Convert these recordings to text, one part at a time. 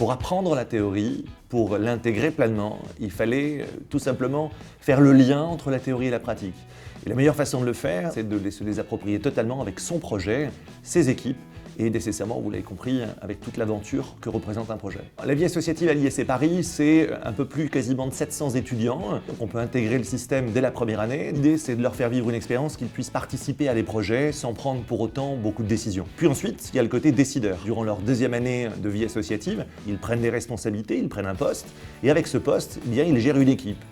Pour apprendre la théorie, pour l'intégrer pleinement, il fallait tout simplement faire le lien entre la théorie et la pratique. Et la meilleure façon de le faire, c'est de se les approprier totalement avec son projet, ses équipes, et nécessairement, vous l'avez compris, avec toute l'aventure que représente un projet. La vie associative à l'ISC Paris, c'est un peu plus quasiment de 700 étudiants. Donc on peut intégrer le système dès la première année. L'idée, c'est de leur faire vivre une expérience qu'ils puissent participer à des projets sans prendre pour autant beaucoup de décisions. Puis ensuite, il y a le côté décideur. Durant leur deuxième année de vie associative, ils prennent des responsabilités, ils prennent un poste, et avec ce poste, eh bien, ils gèrent une équipe.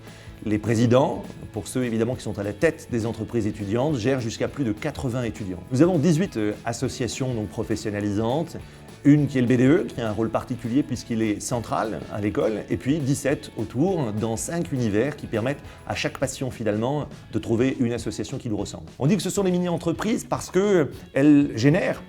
Les présidents, pour ceux évidemment qui sont à la tête des entreprises étudiantes, gèrent jusqu'à plus de 80 étudiants. Nous avons 18 associations donc professionnalisantes, une qui est le BDE, qui a un rôle particulier puisqu'il est central à l'école, et puis 17 autour, dans 5 univers qui permettent à chaque passion finalement de trouver une association qui nous ressemble. On dit que ce sont des mini-entreprises parce qu'elles génèrent,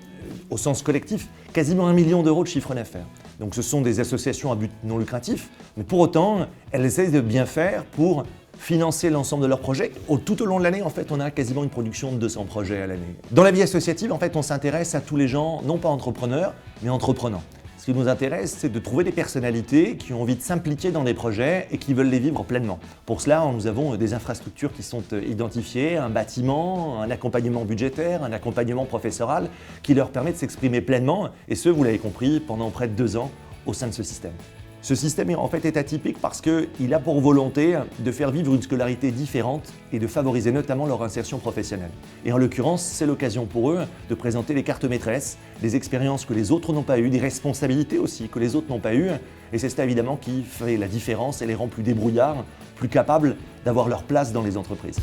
au sens collectif, quasiment 1 million d'euros de chiffre d'affaires. Donc ce sont des associations à but non lucratif, mais pour autant, elles essaient de bien faire pour financer l'ensemble de leurs projets. Tout au long de l'année, en fait, on a quasiment une production de 200 projets à l'année. Dans la vie associative, en fait, on s'intéresse à tous les gens, non pas entrepreneurs, mais entreprenants. Ce qui nous intéresse, c'est de trouver des personnalités qui ont envie de s'impliquer dans des projets et qui veulent les vivre pleinement. Pour cela, nous avons des infrastructures qui sont identifiées, un bâtiment, un accompagnement budgétaire, un accompagnement professoral qui leur permet de s'exprimer pleinement, et ce, vous l'avez compris, pendant près de 2 ans au sein de ce système. Ce système en fait est atypique parce qu'il a pour volonté de faire vivre une scolarité différente et de favoriser notamment leur insertion professionnelle. Et en l'occurrence, c'est l'occasion pour eux de présenter les cartes maîtresses, des expériences que les autres n'ont pas eues, des responsabilités aussi que les autres n'ont pas eues. Et c'est ça évidemment qui fait la différence et les rend plus débrouillards, plus capables d'avoir leur place dans les entreprises.